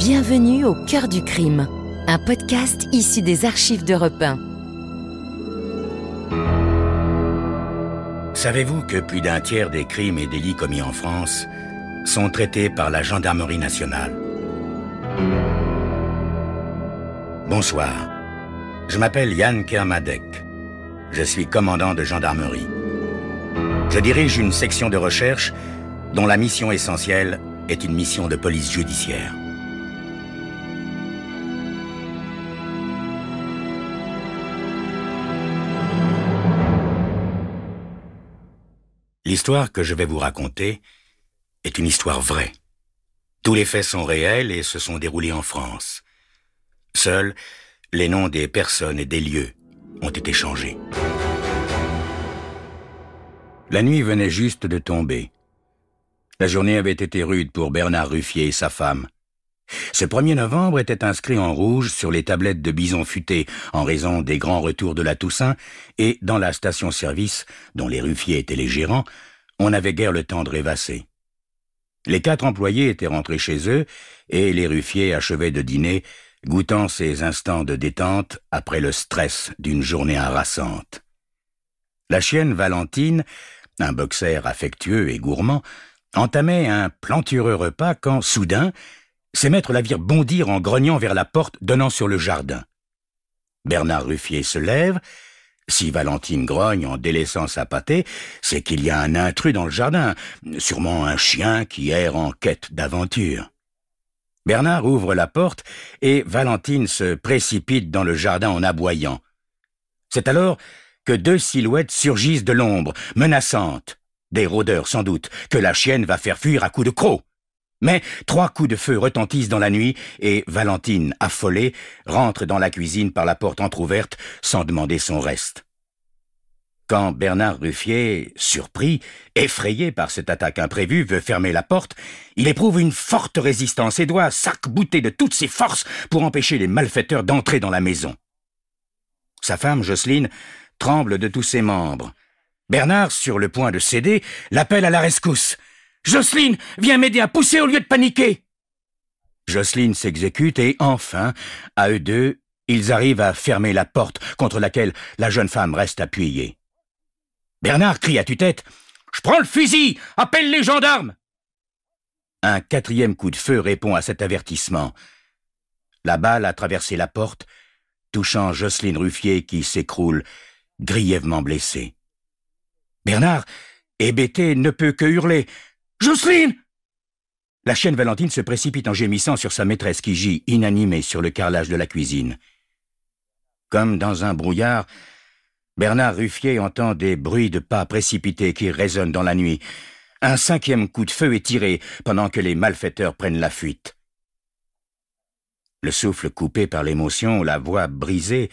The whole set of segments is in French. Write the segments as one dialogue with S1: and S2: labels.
S1: Bienvenue au cœur du crime, un podcast issu des archives d'Europe 1.
S2: Savez-vous que plus d'un tiers des crimes et délits commis en France sont traités par la gendarmerie nationale? Bonsoir, je m'appelle Yann Kermadec. Je suis commandant de gendarmerie. Je dirige une section de recherche dont la mission essentielle est une mission de police judiciaire. L'histoire que je vais vous raconter est une histoire vraie. Tous les faits sont réels et se sont déroulés en France. Seuls, les noms des personnes et des lieux ont été changés. La nuit venait juste de tomber. La journée avait été rude pour Bernard Ruffier et sa femme. Ce 1er novembre était inscrit en rouge sur les tablettes de Bison Futé en raison des grands retours de la Toussaint, et dans la station-service, dont les Ruffier étaient les gérants, on n'avait guère le temps de rêvasser. Les 4 employés étaient rentrés chez eux et les Ruffier achevaient de dîner, goûtant ces instants de détente après le stress d'une journée harassante. La chienne Valentine, un boxer affectueux et gourmand, entamait un plantureux repas quand, soudain, ses maîtres la virent bondir en grognant vers la porte donnant sur le jardin. Bernard Ruffier se lève. Si Valentine grogne en délaissant sa pâtée, c'est qu'il y a un intrus dans le jardin, sûrement un chien qui erre en quête d'aventure. Bernard ouvre la porte et Valentine se précipite dans le jardin en aboyant. C'est alors que 2 silhouettes surgissent de l'ombre, menaçantes. Des rôdeurs sans doute, que la chienne va faire fuir à coups de croc. Mais 3 coups de feu retentissent dans la nuit et Valentine, affolée, rentre dans la cuisine par la porte entr'ouverte sans demander son reste. Quand Bernard Ruffier, surpris, effrayé par cette attaque imprévue, veut fermer la porte, il éprouve une forte résistance et doit s'arc-bouter de toutes ses forces pour empêcher les malfaiteurs d'entrer dans la maison. Sa femme, Jocelyne, tremble de tous ses membres. Bernard, sur le point de céder, l'appelle à la rescousse. « Jocelyne, viens m'aider à pousser au lieu de paniquer !» Jocelyne s'exécute et enfin, à eux deux, ils arrivent à fermer la porte contre laquelle la jeune femme reste appuyée. Bernard crie à tue-tête « Je prends le fusil! Appelle les gendarmes !» Un 4e coup de feu répond à cet avertissement. La balle a traversé la porte, touchant Jocelyne Ruffier qui s'écroule, grièvement blessée. Bernard, hébété, ne peut que hurler « Jocelyne !» La chienne Valentine se précipite en gémissant sur sa maîtresse qui gît inanimée sur le carrelage de la cuisine. Comme dans un brouillard, Bernard Ruffier entend des bruits de pas précipités qui résonnent dans la nuit. Un 5e coup de feu est tiré pendant que les malfaiteurs prennent la fuite. Le souffle coupé par l'émotion, la voix brisée,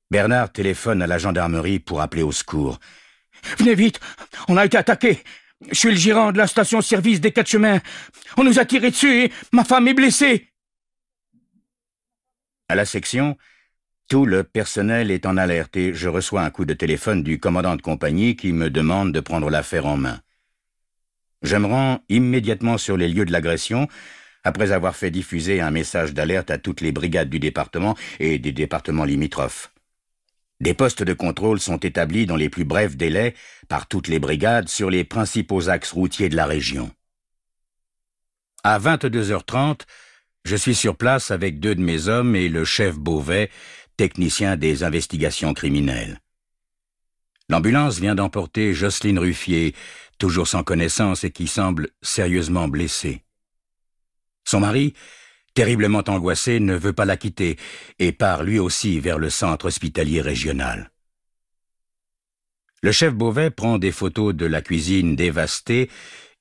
S2: Bernard téléphone à la gendarmerie pour appeler au secours. « Venez vite, on a été attaqué. Je suis le gérant de la station-service des 4 chemins. On nous a tiré dessus et ma femme est blessée. » À la section, tout le personnel est en alerte et je reçois un coup de téléphone du commandant de compagnie qui me demande de prendre l'affaire en main. Je me rends immédiatement sur les lieux de l'agression après avoir fait diffuser un message d'alerte à toutes les brigades du département et des départements limitrophes. Des postes de contrôle sont établis dans les plus brefs délais par toutes les brigades sur les principaux axes routiers de la région. À 22h30, je suis sur place avec 2 de mes hommes et le chef Beauvais, technicien des investigations criminelles. L'ambulance vient d'emporter Jocelyne Ruffier, toujours sans connaissance et qui semble sérieusement blessée. Son mari, terriblement angoissé, ne veut pas la quitter et part lui aussi vers le centre hospitalier régional. Le chef Beauvais prend des photos de la cuisine dévastée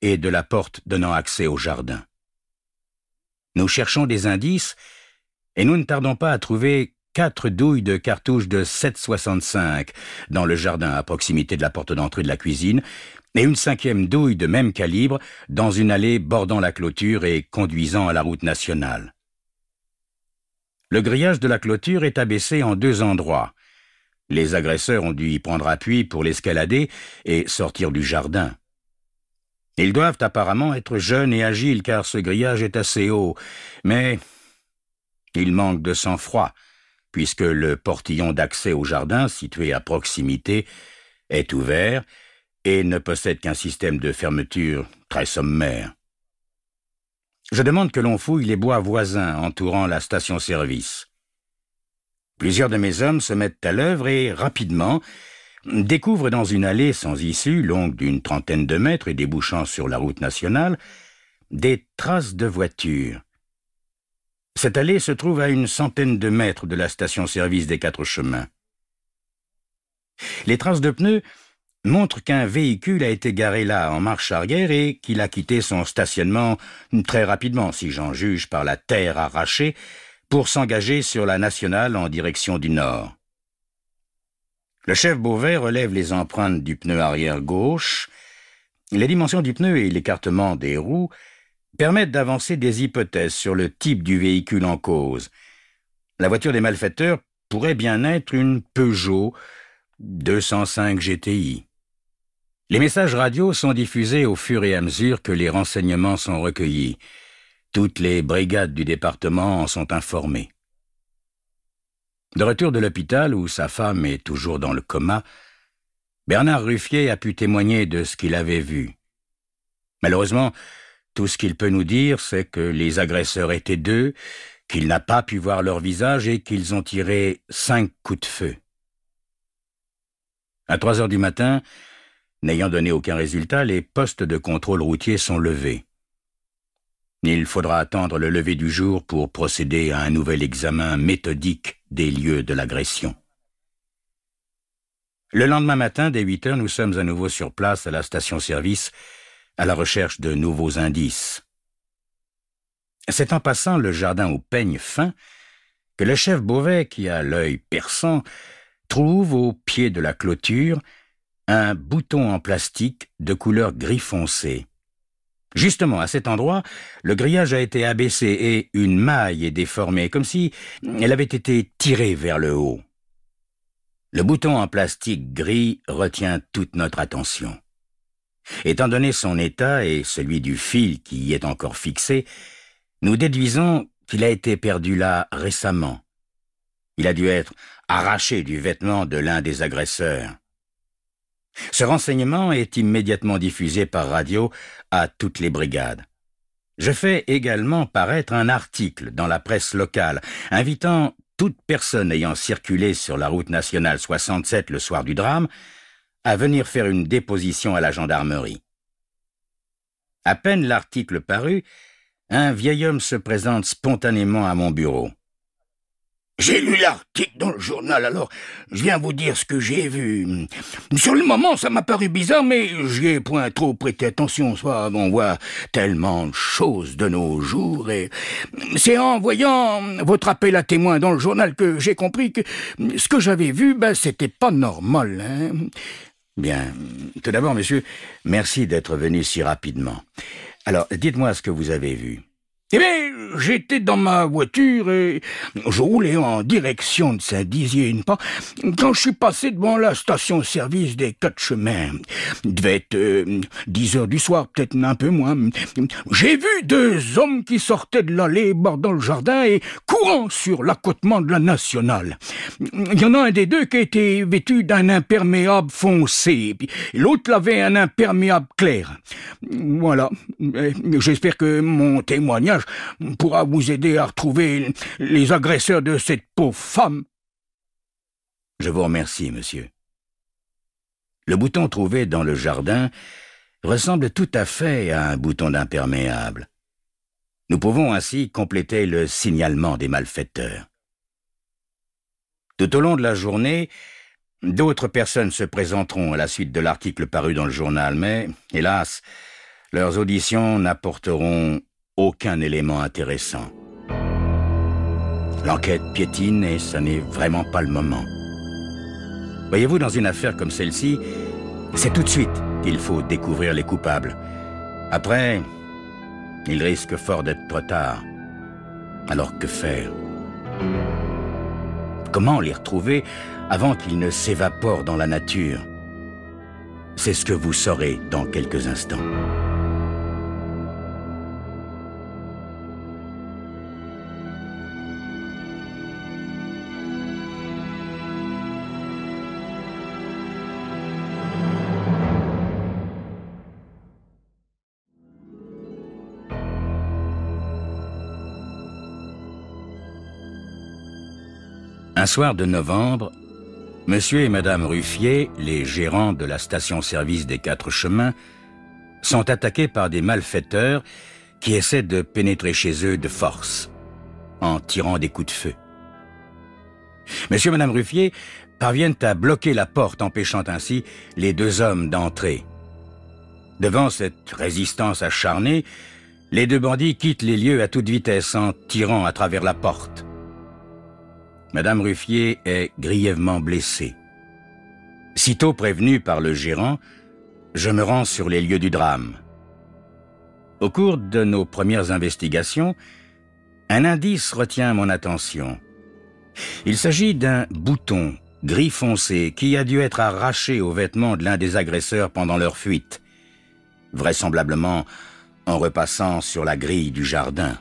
S2: et de la porte donnant accès au jardin. Nous cherchons des indices et nous ne tardons pas à trouver 4 douilles de cartouches de 7,65 dans le jardin à proximité de la porte d'entrée de la cuisine et une 5e douille de même calibre dans une allée bordant la clôture et conduisant à la route nationale. Le grillage de la clôture est abaissé en 2 endroits. Les agresseurs ont dû y prendre appui pour l'escalader et sortir du jardin. Ils doivent apparemment être jeunes et agiles car ce grillage est assez haut, mais il manque de sang-froid, puisque le portillon d'accès au jardin, situé à proximité, est ouvert et ne possède qu'un système de fermeture très sommaire. Je demande que l'on fouille les bois voisins entourant la station-service. Plusieurs de mes hommes se mettent à l'œuvre et, rapidement, découvrent dans une allée sans issue, longue d'une 30aine de mètres et débouchant sur la route nationale, des traces de voitures. Cette allée se trouve à une 100aine de mètres de la station-service des 4 chemins. Les traces de pneus montrent qu'un véhicule a été garé là en marche arrière et qu'il a quitté son stationnement très rapidement, si j'en juge par la terre arrachée, pour s'engager sur la nationale en direction du nord. Le chef Beauvais relève les empreintes du pneu arrière gauche. Les dimensions du pneu et l'écartement des roues permettent d'avancer des hypothèses sur le type du véhicule en cause. La voiture des malfaiteurs pourrait bien être une Peugeot 205 GTI. Les messages radio sont diffusés au fur et à mesure que les renseignements sont recueillis. Toutes les brigades du département en sont informées. De retour de l'hôpital, où sa femme est toujours dans le coma, Bernard Ruffier a pu témoigner de ce qu'il avait vu. Malheureusement, tout ce qu'il peut nous dire, c'est que les agresseurs étaient 2, qu'il n'a pas pu voir leur visage et qu'ils ont tiré 5 coups de feu. À 3 heures du matin, n'ayant donné aucun résultat, les postes de contrôle routier sont levés. Il faudra attendre le lever du jour pour procéder à un nouvel examen méthodique des lieux de l'agression. Le lendemain matin, dès 8 heures, nous sommes à nouveau sur place à la station-service, à la recherche de nouveaux indices. C'est en passant le jardin au peigne fin que le chef Beauvais, qui a l'œil perçant, trouve au pied de la clôture un bouton en plastique de couleur gris foncé. Justement, à cet endroit, le grillage a été abaissé et une maille est déformée, comme si elle avait été tirée vers le haut. Le bouton en plastique gris retient toute notre attention. Étant donné son état et celui du fil qui y est encore fixé, nous déduisons qu'il a été perdu là récemment. Il a dû être arraché du vêtement de l'un des agresseurs. Ce renseignement est immédiatement diffusé par radio à toutes les brigades. Je fais également paraître un article dans la presse locale, invitant toute personne ayant circulé sur la route nationale 67 le soir du drame à venir faire une déposition à la gendarmerie. À peine l'article paru, un vieil homme se présente spontanément à mon bureau. « J'ai lu l'article dans le journal, alors je viens vous dire ce que j'ai vu. Sur le moment, ça m'a paru bizarre, mais j'y ai point trop prêté attention. Soit on voit tellement de choses de nos jours, et c'est en voyant votre appel à témoin dans le journal que j'ai compris que ce que j'avais vu, c'était pas normal. Hein. Bien, tout d'abord, monsieur, merci d'être venu si rapidement. Alors, dites-moi ce que vous avez vu. Eh bien, j'étais dans ma voiture et je roulais en direction de Saint-Dizier quand je suis passé devant la station-service des 4 chemins. Il devait être 10 heures du soir, peut-être un peu moins. J'ai vu 2 hommes qui sortaient de l'allée bordant le jardin et courant sur l'accotement de la nationale. Il y en a un des 2 qui était vêtu d'un imperméable foncé, puis l'autre avait un imperméable clair. Voilà. J'espère que mon témoignage pourra vous aider à retrouver les agresseurs de cette pauvre femme. Je vous remercie, monsieur. Le bouton trouvé dans le jardin ressemble tout à fait à un bouton d'imperméable. Nous pouvons ainsi compléter le signalement des malfaiteurs. Tout au long de la journée, d'autres personnes se présenteront à la suite de l'article paru dans le journal, mais, hélas, leurs auditions n'apporteront aucun élément intéressant. L'enquête piétine et ça n'est vraiment pas le moment. Voyez-vous, dans une affaire comme celle-ci, c'est tout de suite qu'il faut découvrir les coupables. Après, il risque fort d'être trop tard. Alors que faire? Comment les retrouver avant qu'ils ne s'évaporent dans la nature? C'est ce que vous saurez dans quelques instants. Un soir de novembre, Monsieur et Madame Ruffier, les gérants de la station-service des Quatre Chemins, sont attaqués par des malfaiteurs qui essaient de pénétrer chez eux de force, en tirant des coups de feu. Monsieur et Madame Ruffier parviennent à bloquer la porte, empêchant ainsi les deux hommes d'entrer. Devant cette résistance acharnée, les deux bandits quittent les lieux à toute vitesse en tirant à travers la porte. Madame Ruffier est grièvement blessée. Sitôt prévenu par le gérant, je me rends sur les lieux du drame. Au cours de nos premières investigations, un indice retient mon attention. Il s'agit d'un bouton gris foncé qui a dû être arraché aux vêtements de l'un des agresseurs pendant leur fuite, vraisemblablement en repassant sur la grille du jardin.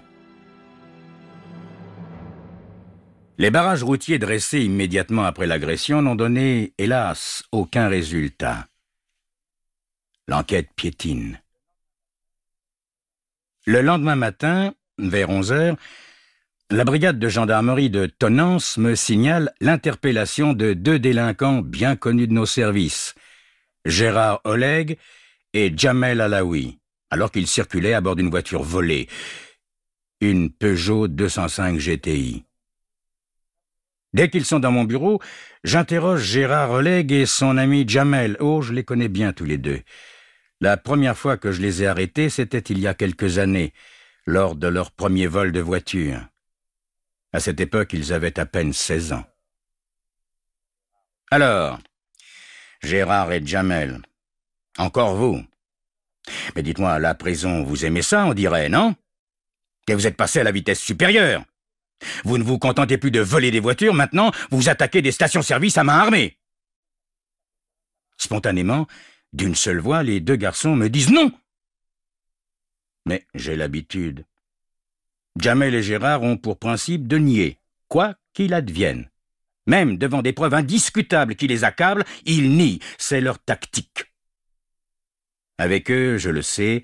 S2: Les barrages routiers dressés immédiatement après l'agression n'ont donné, hélas, aucun résultat. L'enquête piétine. Le lendemain matin, vers 11 heures, la brigade de gendarmerie de Tonnance me signale l'interpellation de deux délinquants bien connus de nos services, Gérard Oleg et Jamel Alaoui, alors qu'ils circulaient à bord d'une voiture volée, une Peugeot 205 GTI. Dès qu'ils sont dans mon bureau, j'interroge Gérard Oleg et son ami Jamel. Oh, je les connais bien tous les deux. La première fois que je les ai arrêtés, c'était il y a quelques années, lors de leur premier vol de voiture. À cette époque, ils avaient à peine 16 ans. Alors, Gérard et Jamel, encore vous. Mais dites-moi, à la prison, vous aimez ça, on dirait, non? Et vous êtes passé à la vitesse supérieure. Vous ne vous contentez plus de voler des voitures, maintenant, vous attaquez des stations-service à main armée. Spontanément, d'une seule voix, les deux garçons me disent non. Mais j'ai l'habitude. Jamel et Gérard ont pour principe de nier, quoi qu'il advienne. Même devant des preuves indiscutables qui les accablent, ils nient, c'est leur tactique. Avec eux, je le sais,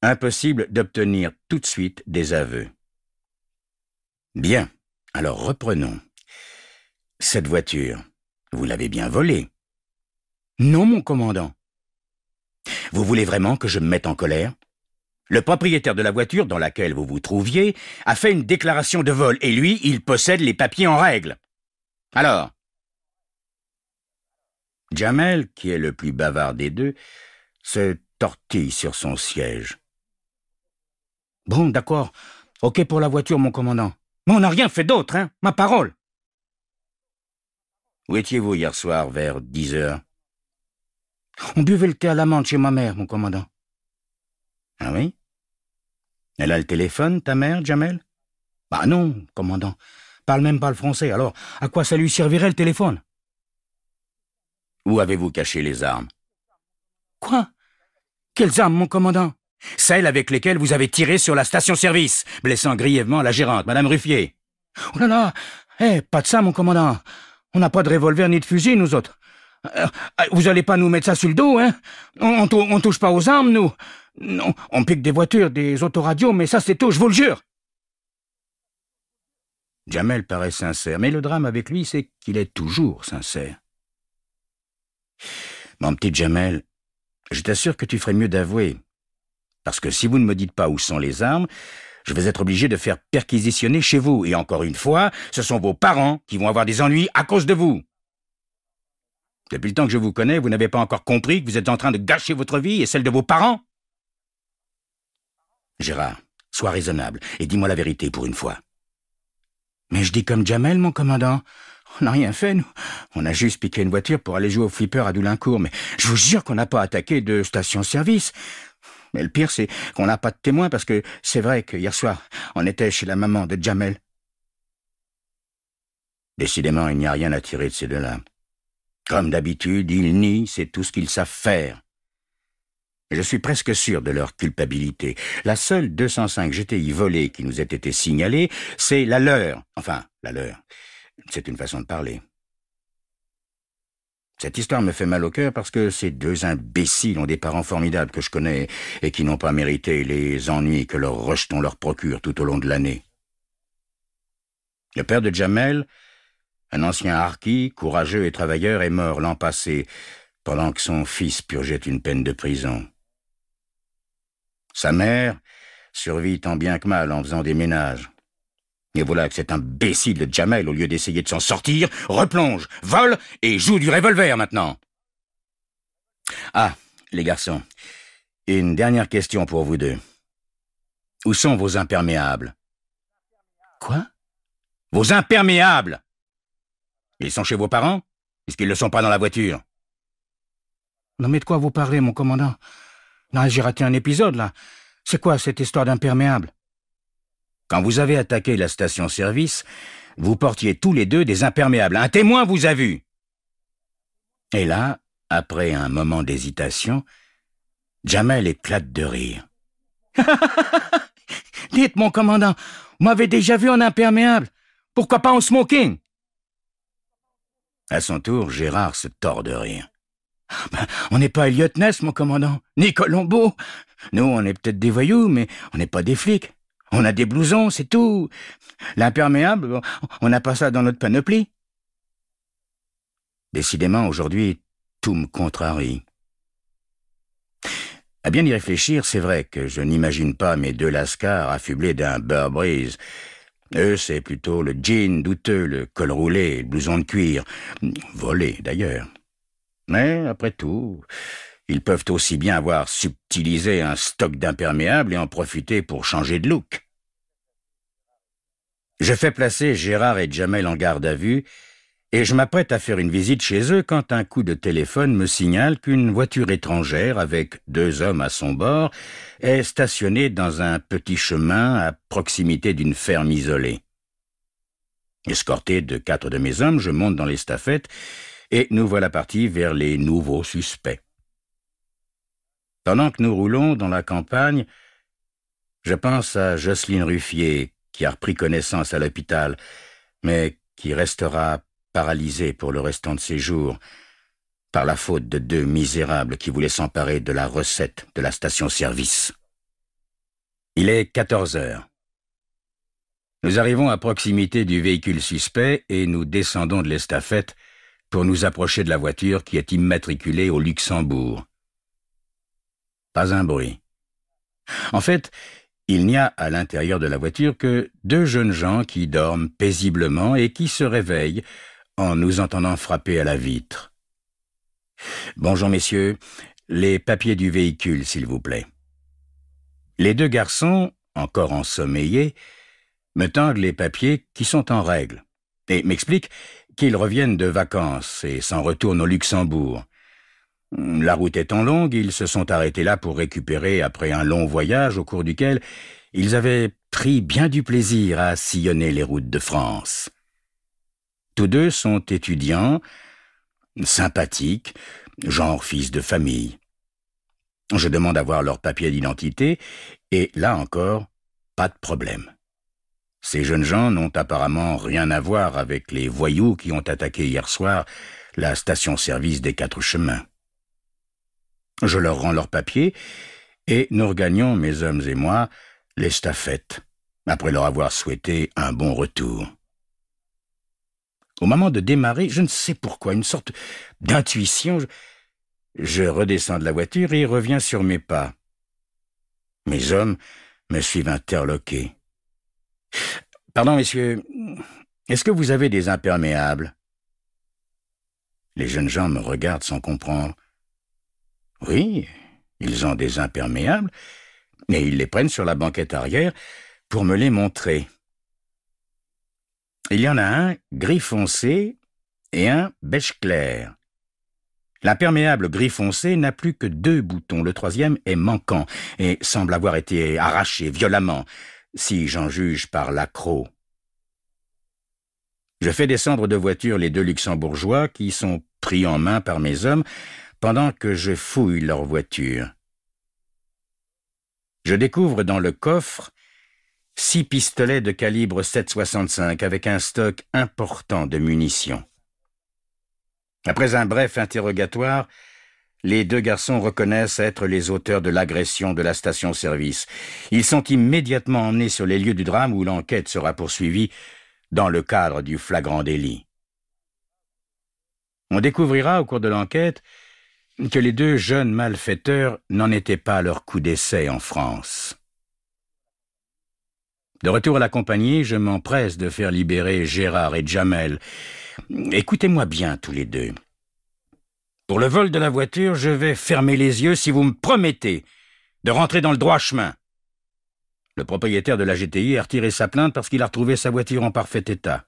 S2: impossible d'obtenir tout de suite des aveux. Bien, alors reprenons. Cette voiture, vous l'avez bien volée? Non, mon commandant. Vous voulez vraiment que je me mette en colère? Le propriétaire de la voiture dans laquelle vous vous trouviez a fait une déclaration de vol et lui, il possède les papiers en règle. Alors? Jamel, qui est le plus bavard des deux, se tortille sur son siège. Bon, d'accord. Ok pour la voiture, mon commandant. Mais on n'a rien fait d'autre, hein, ma parole. Où étiez-vous hier soir, vers 10 heures? On buvait le thé à la menthe chez ma mère, mon commandant. Ah oui? Elle a le téléphone, ta mère, Jamel? Bah non, commandant. Parle même pas le français, alors à quoi ça lui servirait le téléphone? Où avez-vous caché les armes? Quoi? Quelles armes, mon commandant? Celles avec lesquelles vous avez tiré sur la station-service, blessant grièvement la gérante, Madame Ruffier. Oh là là! Pas de ça, mon commandant. On n'a pas de revolver ni de fusil, nous autres. Vous allez pas nous mettre ça sur le dos, hein? On touche pas aux armes, nous. Non, on pique des voitures, des autoradios, mais ça c'est tout, je vous le jure. Jamel paraît sincère, mais le drame avec lui, c'est qu'il est toujours sincère. Mon petit Jamel, je t'assure que tu ferais mieux d'avouer. Parce que si vous ne me dites pas où sont les armes, je vais être obligé de faire perquisitionner chez vous. Et encore une fois, ce sont vos parents qui vont avoir des ennuis à cause de vous. Depuis le temps que je vous connais, vous n'avez pas encore compris que vous êtes en train de gâcher votre vie et celle de vos parents? Gérard, sois raisonnable et dis-moi la vérité pour une fois. Mais je dis comme Jamel, mon commandant. On n'a rien fait, nous. On a juste piqué une voiture pour aller jouer au flipper à Doulincourt, mais je vous jure qu'on n'a pas attaqué de station-service. Mais le pire, c'est qu'on n'a pas de témoins parce que c'est vrai que hier soir, on était chez la maman de Jamel. Décidément, il n'y a rien à tirer de ces deux-là. Comme d'habitude, ils nient, c'est tout ce qu'ils savent faire. Je suis presque sûr de leur culpabilité. La seule 205 GTI volée qui nous ait été signalée, c'est la leur. Enfin, la leur. C'est une façon de parler. Cette histoire me fait mal au cœur parce que ces deux imbéciles ont des parents formidables que je connais et qui n'ont pas mérité les ennuis que leurs rejetons leur procurent tout au long de l'année. Le père de Jamel un ancien harki, courageux et travailleur, est mort l'an passé, pendant que son fils purgeait une peine de prison. Sa mère survit tant bien que mal en faisant des ménages. Et voilà que cet imbécile de Jamel, au lieu d'essayer de s'en sortir, replonge, vole et joue du revolver maintenant. Ah, les garçons, une dernière question pour vous deux. Où sont vos imperméables? Quoi? Vos imperméables! Ils sont chez vos parents? Puisqu'ils ne le sont pas dans la voiture. Non mais de quoi vous parlez, mon commandant? Non, j'ai raté un épisode, là. C'est quoi cette histoire d'imperméables? Quand vous avez attaqué la station-service, vous portiez tous les deux des imperméables. Un témoin vous a vu. Et là, après un moment d'hésitation, Jamel éclate de rire. Dites, mon commandant, vous m'avez déjà vu en imperméable. Pourquoi pas en smoking? À son tour, Gérard se tord de rire. On n'est pas Elliot Ness, mon commandant, ni Colombo. Nous, on est peut-être des voyous, mais on n'est pas des flics. On a des blousons, c'est tout. L'imperméable, on n'a pas ça dans notre panoplie. Décidément, aujourd'hui, tout me contrarie. À bien y réfléchir, c'est vrai que je n'imagine pas mes deux lascars affublés d'un Burberry. Eux, c'est plutôt le jean douteux, le col roulé, le blouson de cuir. Volé, d'ailleurs. Mais, après tout, ils peuvent aussi bien avoir subtilisé un stock d'imperméables et en profiter pour changer de look. Je fais placer Gérard et Jamel en garde à vue et je m'apprête à faire une visite chez eux quand un coup de téléphone me signale qu'une voiture étrangère avec 2 hommes à son bord est stationnée dans un petit chemin à proximité d'une ferme isolée. Escorté de 4 de mes hommes, je monte dans l'estafette et nous voilà partis vers les nouveaux suspects. Pendant que nous roulons dans la campagne, je pense à Jocelyne Ruffier, qui a repris connaissance à l'hôpital, mais qui restera paralysée pour le restant de ses jours, par la faute de 2 misérables qui voulaient s'emparer de la recette de la station-service. Il est 14 heures. Nous arrivons à proximité du véhicule suspect et nous descendons de l'estafette pour nous approcher de la voiture qui est immatriculée au Luxembourg. Pas un bruit. En fait, il n'y a à l'intérieur de la voiture que 2 jeunes gens qui dorment paisiblement et qui se réveillent en nous entendant frapper à la vitre. « Bonjour, messieurs. Les papiers du véhicule, s'il vous plaît. » Les 2 garçons, encore ensommeillés, me tendent les papiers qui sont en règle et m'expliquent qu'ils reviennent de vacances et s'en retournent au Luxembourg. La route étant longue, ils se sont arrêtés là pour récupérer après un long voyage au cours duquel ils avaient pris bien du plaisir à sillonner les routes de France. Tous 2 sont étudiants, sympathiques, genre fils de famille. Je demande à voir leur papier d'identité et là encore, pas de problème. Ces jeunes gens n'ont apparemment rien à voir avec les voyous qui ont attaqué hier soir la station-service des 4 chemins. Je leur rends leurs papiers et nous regagnons, mes hommes et moi, l'estafette, après leur avoir souhaité un bon retour. Au moment de démarrer, je ne sais pourquoi, une sorte d'intuition, je redescends de la voiture et reviens sur mes pas. Mes hommes me suivent interloqués. « Pardon, messieurs, est-ce que vous avez des imperméables ?» Les jeunes gens me regardent sans comprendre. Oui, ils ont des imperméables, et ils les prennent sur la banquette arrière pour me les montrer. Il y en a un gris foncé et un beige clair. L'imperméable gris foncé n'a plus que 2 boutons, le 3e est manquant et semble avoir été arraché violemment, si j'en juge par l'accroc. Je fais descendre de voiture les 2 luxembourgeois qui sont pris en main par mes hommes pendant que je fouille leur voiture. Je découvre dans le coffre 6 pistolets de calibre 7,65 avec un stock important de munitions. Après un bref interrogatoire, les 2 garçons reconnaissent être les auteurs de l'agression de la station-service. Ils sont immédiatement emmenés sur les lieux du drame où l'enquête sera poursuivie dans le cadre du flagrant délit. On découvrira au cours de l'enquête que les deux jeunes malfaiteurs n'en étaient pas à leur coup d'essai en France. De retour à la compagnie, je m'empresse de faire libérer Gérard et Jamel. Écoutez-moi bien tous les deux. Pour le vol de la voiture, je vais fermer les yeux si vous me promettez de rentrer dans le droit chemin. Le propriétaire de la GTI a retiré sa plainte parce qu'il a retrouvé sa voiture en parfait état.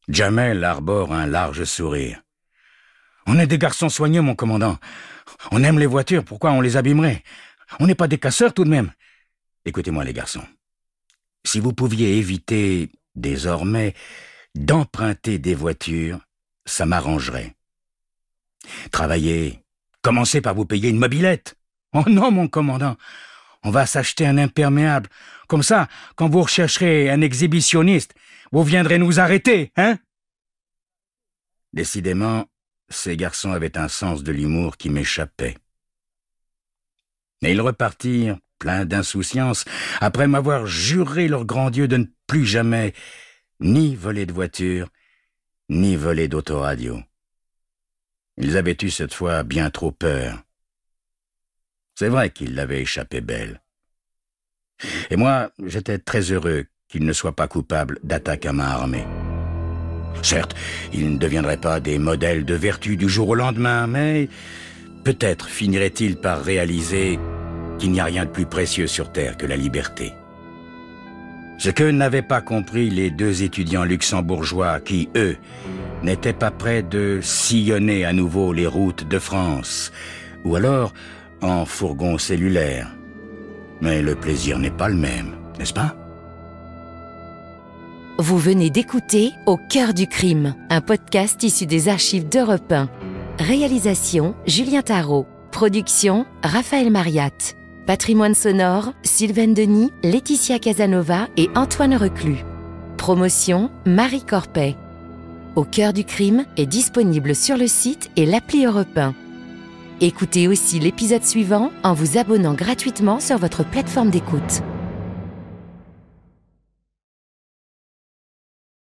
S2: Jamel arbore un large sourire. On est des garçons soigneux, mon commandant. On aime les voitures, pourquoi on les abîmerait? On n'est pas des casseurs tout de même. Écoutez-moi les garçons. Si vous pouviez éviter, désormais, d'emprunter des voitures, ça m'arrangerait. Travaillez, commencez par vous payer une mobilette. Oh non, mon commandant, on va s'acheter un imperméable. Comme ça, quand vous rechercherez un exhibitionniste, vous viendrez nous arrêter, hein? Décidément, ces garçons avaient un sens de l'humour qui m'échappait. Mais ils repartirent, pleins d'insouciance, après m'avoir juré leur grand Dieu de ne plus jamais ni voler de voiture, ni voler d'autoradio. Ils avaient eu cette fois bien trop peur. C'est vrai qu'ils l'avaient échappé belle. Et moi, j'étais très heureux qu'ils ne soient pas coupables d'attaque à main armée. Certes, ils ne deviendraient pas des modèles de vertu du jour au lendemain, mais peut-être finiraient-ils par réaliser qu'il n'y a rien de plus précieux sur Terre que la liberté. Ce que n'avaient pas compris les deux étudiants luxembourgeois qui, eux, n'étaient pas prêts de sillonner à nouveau les routes de France, ou alors en fourgon cellulaire. Mais le plaisir n'est pas le même, n'est-ce pas?
S1: Vous venez d'écouter Au cœur du crime, un podcast issu des archives d'Europe 1. Réalisation Julien Tarot. Production Raphaël Mariat. Patrimoine sonore Sylvaine Denis, Laetitia Casanova et Antoine Reclus. Promotion Marie Corpet. Au cœur du crime est disponible sur le site et l'appli Europe 1. Écoutez aussi l'épisode suivant en vous abonnant gratuitement sur votre plateforme d'écoute.